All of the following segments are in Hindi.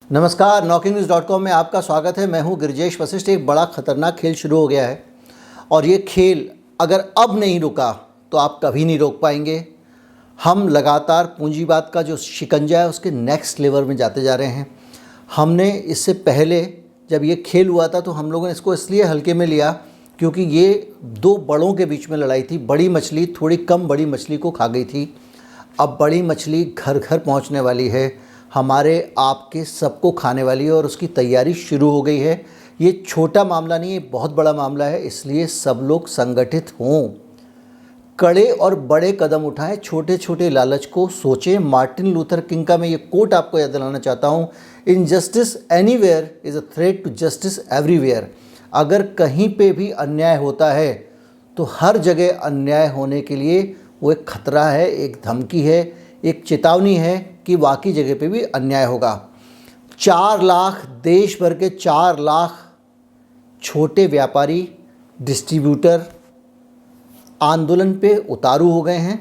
नमस्कार, knockingnewz.com में आपका स्वागत है। मैं हूं गिरजेश वशिष्ठ। एक बड़ा ख़तरनाक खेल शुरू हो गया है और ये खेल अगर अब नहीं रुका तो आप कभी नहीं रोक पाएंगे। हम लगातार पूंजीवाद का जो शिकंजा है उसके नेक्स्ट लेवल में जाते जा रहे हैं। हमने इससे पहले जब ये खेल हुआ था तो हम लोगों ने इसको इसलिए हल्के में लिया क्योंकि ये दो बड़ों के बीच में लड़ाई थी। बड़ी मछली थोड़ी कम बड़ी मछली को खा गई थी। अब बड़ी मछली घर घर पहुंचने वाली है, हमारे आपके सबको खाने वाली है और उसकी तैयारी शुरू हो गई है। ये छोटा मामला नहीं है, बहुत बड़ा मामला है। इसलिए सब लोग संगठित हों, कड़े और बड़े कदम उठाएं, छोटे छोटे लालच को सोचें। मार्टिन लूथर किंग का मैं ये कोट आपको याद दिलाना चाहता हूँ, injustice anywhere is a threat to justice everywhere. अगर कहीं पे भी अन्याय होता है तो हर जगह अन्याय होने के लिए वो एक खतरा है, एक धमकी है, एक चेतावनी है कि बाकी जगह पे भी अन्याय होगा। 4 लाख देश भर के 4 लाख छोटे व्यापारी, डिस्ट्रीब्यूटर आंदोलन पे उतारू हो गए हैं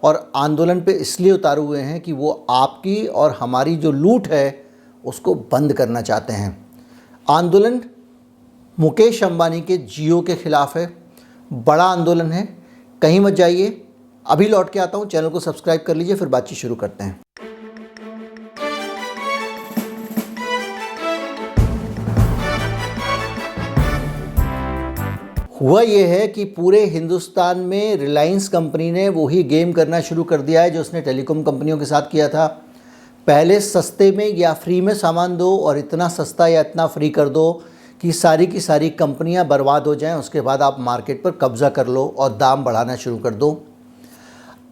और आंदोलन पे इसलिए उतारू हुए हैं कि वो आपकी और हमारी जो लूट है उसको बंद करना चाहते हैं। आंदोलन मुकेश अंबानी के जियो के ख़िलाफ़ है, बड़ा आंदोलन है। कहीं मत जाइए, अभी लौट के आता हूँ। चैनल को सब्सक्राइब कर लीजिए, फिर बातचीत शुरू करते हैं। हुआ ये है कि पूरे हिंदुस्तान में रिलायंस कंपनी ने वही गेम करना शुरू कर दिया है जो उसने टेलीकॉम कंपनियों के साथ किया था। पहले सस्ते में या फ्री में सामान दो और इतना सस्ता या इतना फ्री कर दो कि सारी की सारी कंपनियां बर्बाद हो जाएं। उसके बाद आप मार्केट पर कब्ज़ा कर लो और दाम बढ़ाना शुरू कर दो।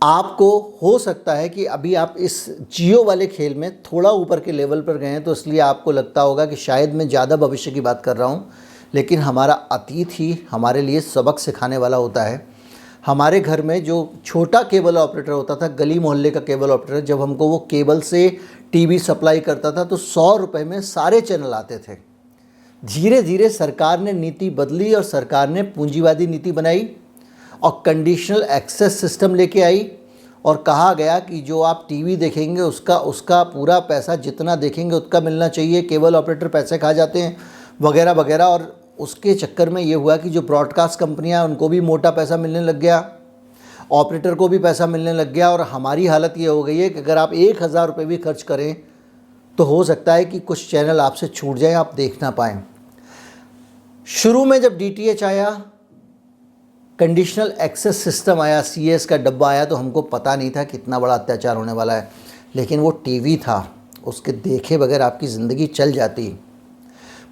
आपको हो सकता है कि अभी आप इस जियो वाले खेल में थोड़ा ऊपर के लेवल पर गए हैं तो इसलिए आपको लगता होगा कि शायद मैं ज़्यादा भविष्य की बात कर रहा हूँ, लेकिन हमारा अतीत ही हमारे लिए सबक सिखाने वाला होता है। हमारे घर में जो छोटा केबल ऑपरेटर होता था, गली मोहल्ले का केबल ऑपरेटर, जब हमको वो केबल से टीवी सप्लाई करता था तो 100 रुपये में सारे चैनल आते थे। धीरे धीरे सरकार ने नीति बदली और सरकार ने पूंजीवादी नीति बनाई और कंडीशनल एक्सेस सिस्टम लेके आई और कहा गया कि जो आप टीवी देखेंगे उसका पूरा पैसा जितना देखेंगे उतना मिलना चाहिए। केबल ऑपरेटर पैसे खा जाते हैं वगैरह वगैरह। और उसके चक्कर में ये हुआ कि जो ब्रॉडकास्ट कंपनियां उनको भी मोटा पैसा मिलने लग गया, ऑपरेटर को भी पैसा मिलने लग गया। और हमारी हालत ये हो गई है कि अगर आप 1000 रुपये भी खर्च करें तो हो सकता है कि कुछ चैनल आपसे छूट जाएं, आप देख ना पाएँ। शुरू में जब DTH आया, कंडीशनल एक्सेस सिस्टम आया, CS का डब्बा आया, तो हमको पता नहीं था कितना बड़ा अत्याचार होने वाला है। लेकिन वो टीवी था, उसके देखे बगैर आपकी ज़िंदगी चल जाती।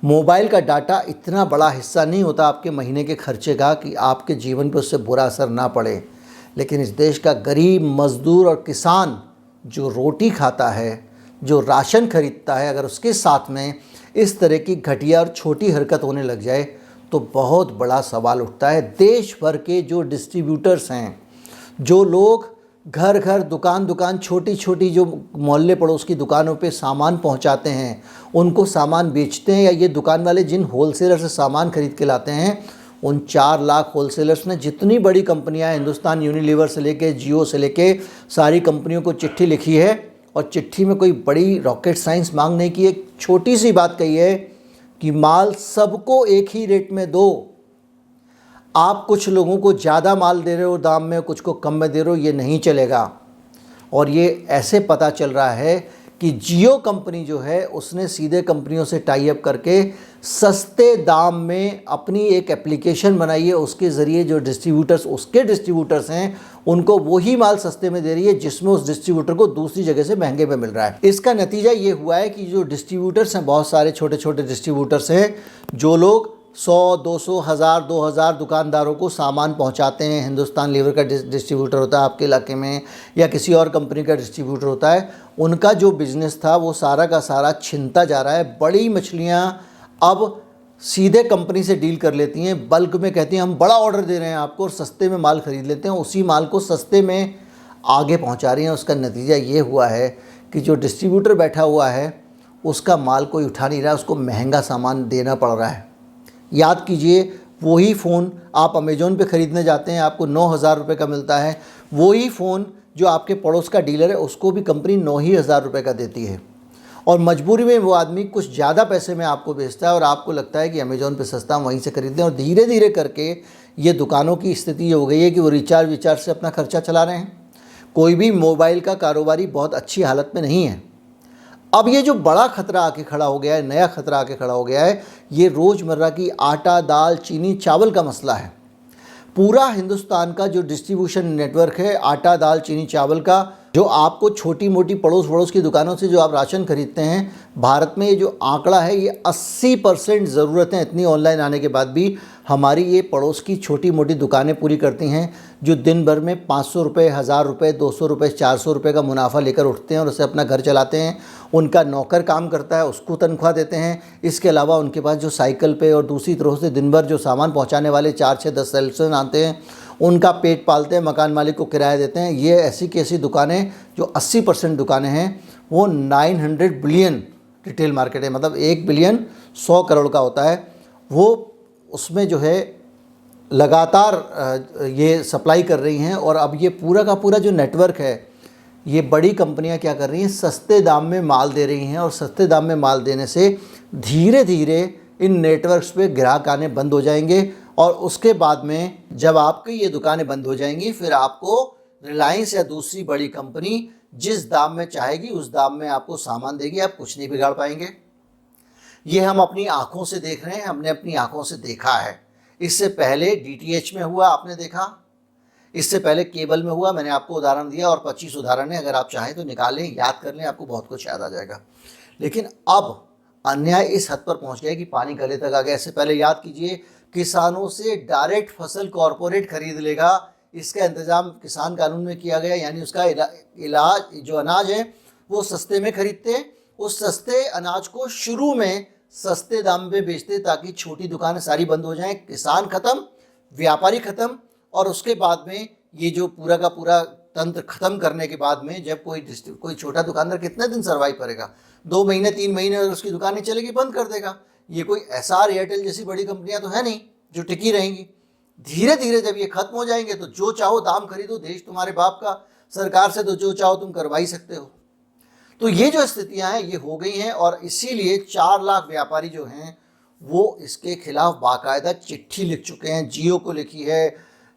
मोबाइल का डाटा इतना बड़ा हिस्सा नहीं होता आपके महीने के खर्चे का कि आपके जीवन पर उससे बुरा असर ना पड़े। लेकिन इस देश का गरीब मज़दूर और किसान जो रोटी खाता है, जो राशन खरीदता है, अगर उसके साथ में इस तरह की घटिया और छोटी हरकत होने लग जाए तो बहुत बड़ा सवाल उठता है। देश भर के जो डिस्ट्रीब्यूटर्स हैं, जो लोग घर घर दुकान दुकान छोटी छोटी जो मोहल्ले पड़ोस की दुकानों पे सामान पहुंचाते हैं, उनको सामान बेचते हैं, या ये दुकान वाले जिन होलसेलर से सामान खरीद के लाते हैं, उन 4 लाख होलसेलर्स ने जितनी बड़ी कंपनियां, हिंदुस्तान यूनिलीवर से लेके जियो से लेके सारी कंपनियों को चिट्ठी लिखी है। और चिट्ठी में कोई बड़ी रॉकेट साइंस मांग नहीं की, एक छोटी सी बात कही है कि माल सबको एक ही रेट में दो। आप कुछ लोगों को ज़्यादा माल दे रहे हो दाम में, कुछ को कम में दे रहे हो, ये नहीं चलेगा। और ये ऐसे पता चल रहा है कि जियो कंपनी जो है उसने सीधे कंपनियों से टाई अप करके सस्ते दाम में अपनी एक एप्लीकेशन बनाई है। उसके ज़रिए जो उसके डिस्ट्रीब्यूटर्स हैं उनको वही माल सस्ते में दे रही है जिसमें उस डिस्ट्रीब्यूटर को दूसरी जगह से महंगे में मिल रहा है। इसका नतीजा ये हुआ है कि जो डिस्ट्रीब्यूटर्स हैं, बहुत सारे छोटे छोटे डिस्ट्रीब्यूटर्स हैं, जो लोग 100, 200, 1000, 2000 दुकानदारों को सामान पहुंचाते हैं। हिंदुस्तान लीवर का डिस्ट्रीब्यूटर होता है आपके इलाके में, या किसी और कंपनी का डिस्ट्रीब्यूटर होता है, उनका जो बिज़नेस था वो सारा का सारा छिनता जा रहा है। बड़ी मछलियां अब सीधे कंपनी से डील कर लेती हैं, बल्क में कहती हैं हम बड़ा ऑर्डर दे रहे हैं आपको और सस्ते में माल ख़रीद लेते हैं, उसी माल को सस्ते में आगे पहुँचा रही हैं। उसका नतीजा ये हुआ है कि जो डिस्ट्रीब्यूटर बैठा हुआ है उसका माल कोई उठा नहीं रहा है, उसको महंगा सामान देना पड़ रहा है। याद कीजिए, वही फ़ोन आप अमेज़ॉन पे ख़रीदने जाते हैं, आपको 9000 रुपये का मिलता है। वही फ़ोन जो आपके पड़ोस का डीलर है उसको भी कंपनी 9000 रुपये का देती है। और मजबूरी में वो आदमी कुछ ज़्यादा पैसे में आपको बेचता है और आपको लगता है कि अमेज़ॉन पे सस्ता, हम वहीं से खरीदें। और धीरे धीरे करके ये दुकानों की स्थिति ये हो गई है कि वो रिचार्ज से अपना खर्चा चला रहे हैं। कोई भी मोबाइल का कारोबारी बहुत अच्छी हालत में नहीं है। अब ये जो बड़ा खतरा आके खड़ा हो गया है, नया खतरा आके खड़ा हो गया है, ये रोज़मर्रा की आटा, दाल, चीनी, चावल का मसला है। पूरा हिंदुस्तान का जो डिस्ट्रीब्यूशन नेटवर्क है आटा, दाल, चीनी, चावल का, जो आपको छोटी मोटी पड़ोस की दुकानों से जो आप राशन खरीदते हैं, भारत में ये जो आंकड़ा है ये 80% ज़रूरतें इतनी ऑनलाइन आने के बाद भी हमारी ये पड़ोस की छोटी मोटी दुकानें पूरी करती हैं, जो दिन भर में 500 रुपये, 1000 रुपये, 200 रुपये, 400 रुपये का मुनाफा लेकर उठते हैं और उससे अपना घर चलाते हैं। उनका नौकर काम करता है, उसको तनख्वाह देते हैं। इसके अलावा उनके पास जो साइकिल पे और दूसरी तरह से दिन भर जो सामान पहुंचाने वाले 4, 6, 10 सेल्समैन आते हैं, उनका पेट पालते हैं, मकान मालिक को किराया देते हैं। ये ऐसी की ऐसी दुकानें, जो 80% दुकानें हैं, वो 900 बिलियन रिटेल मार्केट है, मतलब 1 बिलियन 100 करोड़ का होता है। वो उसमें जो है लगातार ये सप्लाई कर रही हैं। और अब ये पूरा का पूरा जो नेटवर्क है, ये बड़ी कंपनियां क्या कर रही हैं, सस्ते दाम में माल दे रही हैं। और सस्ते दाम में माल देने से धीरे धीरे इन नेटवर्क्स पे ग्राहक आने बंद हो जाएंगे। और उसके बाद में जब आपकी ये दुकानें बंद हो जाएंगी, फिर आपको रिलायंस या दूसरी बड़ी कंपनी जिस दाम में चाहेगी उस दाम में आपको सामान देगी, आप कुछ नहीं बिगाड़ पाएंगे। ये हम अपनी आंखों से देख रहे हैं, हमने अपनी आंखों से देखा है। इससे पहले डीटीएच में हुआ, आपने देखा। इससे पहले केबल में हुआ, मैंने आपको उदाहरण दिया, और 25 उदाहरण है, अगर आप चाहें तो निकालें, याद कर लें, आपको बहुत कुछ याद आ जाएगा। लेकिन अब अन्याय इस हद पर पहुंच गया कि पानी गले तक आ गया। इससे पहले याद कीजिए, किसानों से डायरेक्ट फसल कॉरपोरेट खरीद लेगा, इसका इंतज़ाम किसान कानून में किया गया। यानी उसका इलाज, जो अनाज है वो सस्ते में खरीदते हैं, उस सस्ते अनाज को शुरू में सस्ते दाम पे बेचते ताकि छोटी दुकानें सारी बंद हो जाएं, किसान ख़त्म, व्यापारी ख़त्म। और उसके बाद में ये जो पूरा का पूरा तंत्र ख़त्म करने के बाद में जब कोई छोटा दुकानदार कितने दिन सर्वाइव करेगा, 2 महीने 3 महीने, और उसकी दुकानें चलेगी, बंद कर देगा। ये कोई एसआर, एयरटेल जैसी बड़ी कंपनियां तो है नहीं जो टिकी रहेंगी। धीरे धीरे जब ये खत्म हो जाएंगे तो जो चाहो दाम खरीदो, देश तुम्हारे बाप का, सरकार से तो जो चाहो तुम करवा ही सकते हो। तो ये जो स्थितियां हैं ये हो गई हैं। और इसीलिए 4 लाख व्यापारी जो हैं वो इसके खिलाफ बाकायदा चिट्ठी लिख चुके हैं। जियो को लिखी है,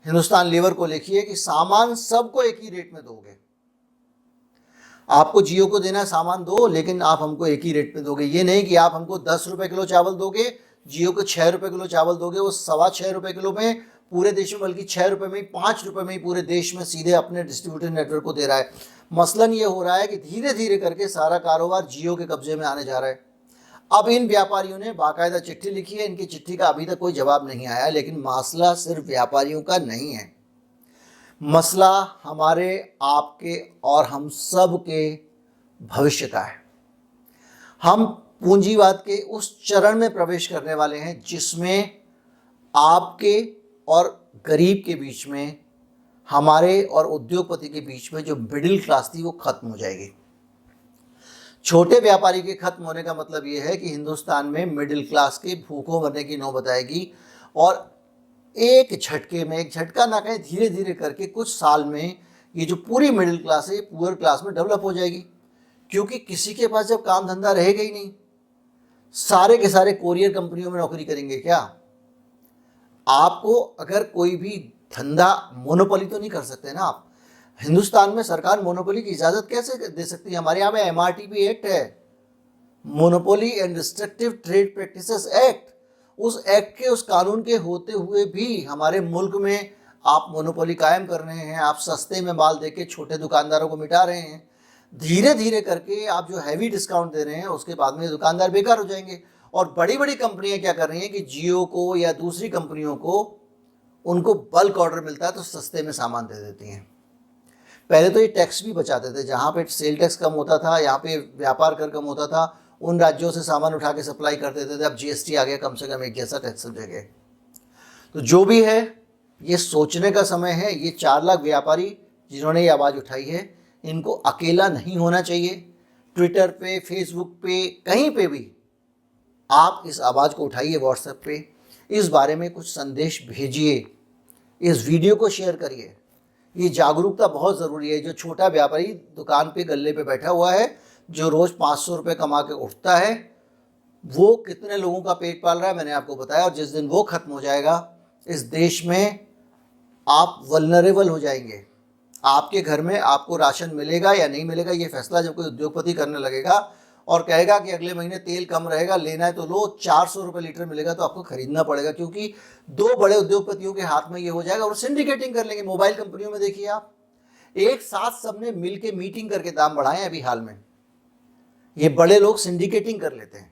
हिंदुस्तान लीवर को लिखी है कि सामान सबको एक ही रेट में दोगे। आपको जियो को देना सामान दो, लेकिन आप हमको एक ही रेट में दोगे। ये नहीं कि आप हमको 10 रुपये किलो चावल दोगे, जियो को 6 रुपये किलो चावल दोगे। वो 6.25 रुपये किलो में पूरे देश में, बल्कि 6 रुपये में ही, 5 रुपये में ही पूरे देश में सीधे अपने डिस्ट्रीब्यूटर नेटवर्क को दे रहा है। मसलन ये हो रहा है कि धीरे धीरे करके सारा कारोबार जियो के कब्जे में आने जा रहा है। अब इन व्यापारियों ने बाकायदा चिट्ठी लिखी है, इनकी चिट्ठी का अभी तक कोई जवाब नहीं आया। लेकिन मसला सिर्फ व्यापारियों का नहीं है, मसला हमारे, आपके और हम सब के भविष्य का है। हम पूंजीवाद के उस चरण में प्रवेश करने वाले हैं जिसमें आपके और गरीब के बीच में, हमारे और उद्योगपति के बीच में जो मिडिल क्लास थी वो खत्म हो जाएगी। छोटे व्यापारी के खत्म होने का मतलब ये है कि हिंदुस्तान में मिडिल क्लास के भूखों मरने की नौबत आएगी। और एक झटके में, एक झटका ना कहें, धीरे धीरे करके कुछ साल में ये जो पूरी मिडिल क्लास है पुअर क्लास में डेवलप हो जाएगी। क्योंकि किसी के पास जब काम धंधा रहेगा ही नहीं, सारे के सारे कोरियर कंपनियों में नौकरी करेंगे क्या? आपको अगर कोई भी धंधा, मोनोपोली तो नहीं कर सकते ना आप। हिंदुस्तान में सरकार मोनोपोली की इजाज़त कैसे दे सकती है? हमारे यहाँ में MRTP एक्ट है, monopoly and restrictive trade practices act. उस एक्ट के, उस कानून के होते हुए भी हमारे मुल्क में आप मोनोपोली कायम कर रहे हैं। आप सस्ते में माल देके छोटे दुकानदारों को मिटा रहे हैं। धीरे धीरे करके आप जो हैवी डिस्काउंट दे रहे हैं उसके बाद में दुकानदार बेकार हो जाएंगे। और बड़ी बड़ी कंपनियां क्या कर रही हैं कि जियो को या दूसरी कंपनियों को, उनको बल्क ऑर्डर मिलता है तो सस्ते में सामान दे देती हैं। पहले तो ये टैक्स भी बचाते थे, जहाँ पे सेल टैक्स कम होता था, यहाँ पे व्यापार कर कम होता था, उन राज्यों से सामान उठा के सप्लाई कर देते थे। अब GST आ गया, कम से कम एक जैसा टैक्स सब जगह। तो जो भी है, ये सोचने का समय है। ये 4 लाख व्यापारी जिन्होंने ये आवाज़ उठाई है, इनको अकेला नहीं होना चाहिए। ट्विटर पे, फेसबुक पे, कहीं पे भी आप इस आवाज़ को उठाइए, व्हाट्सएप पे इस बारे में कुछ संदेश भेजिए, इस वीडियो को शेयर करिए। ये जागरूकता बहुत ज़रूरी है। जो छोटा व्यापारी दुकान पे, गल्ले पे बैठा हुआ है, जो रोज़ 500 रुपये कमा के उठता है वो कितने लोगों का पेट पाल रहा है मैंने आपको बताया। और जिस दिन वो खत्म हो जाएगा इस देश में आप वल्नरेबल हो जाएंगे। आपके घर में आपको राशन मिलेगा या नहीं मिलेगा ये फैसला जब कोई उद्योगपति करने लगेगा और कहेगा कि अगले महीने तेल कम रहेगा, लेना है तो लो, 400 रुपये लीटर मिलेगा तो आपको खरीदना पड़ेगा, क्योंकि दो बड़े उद्योगपतियों के हाथ में ये हो जाएगा और सिंडिकेटिंग कर लेंगे। मोबाइल कंपनियों में देखिए आप, एक साथ सबने मिल के मीटिंग करके दाम बढ़ाए हैं अभी हाल में। ये बड़े लोग सिंडिकेटिंग कर लेते हैं।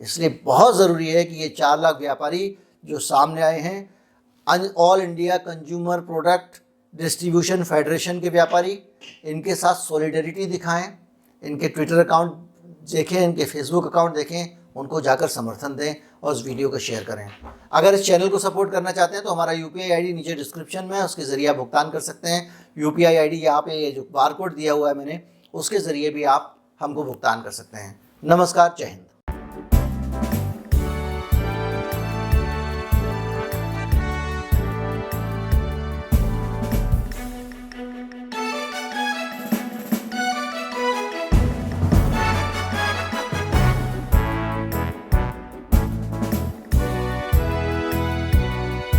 इसलिए बहुत ज़रूरी है कि ये 4 लाख व्यापारी जो सामने आए हैं, all India consumer product distribution federation के व्यापारी, इनके साथ सॉलिडरिटी दिखाएं, इनके ट्विटर अकाउंट देखें, इनके फेसबुक अकाउंट देखें, उनको जाकर समर्थन दें और इस वीडियो को शेयर करें। अगर इस चैनल को सपोर्ट करना चाहते हैं तो हमारा UPI ID नीचे डिस्क्रिप्शन में है, उसके ज़रिए आप भुगतान कर सकते हैं। UPI ID यहाँ पे ये जो बारकोड दिया हुआ है मैंने, उसके ज़रिए भी आप हमको भुगतान कर सकते हैं। नमस्कार, जय हिंद।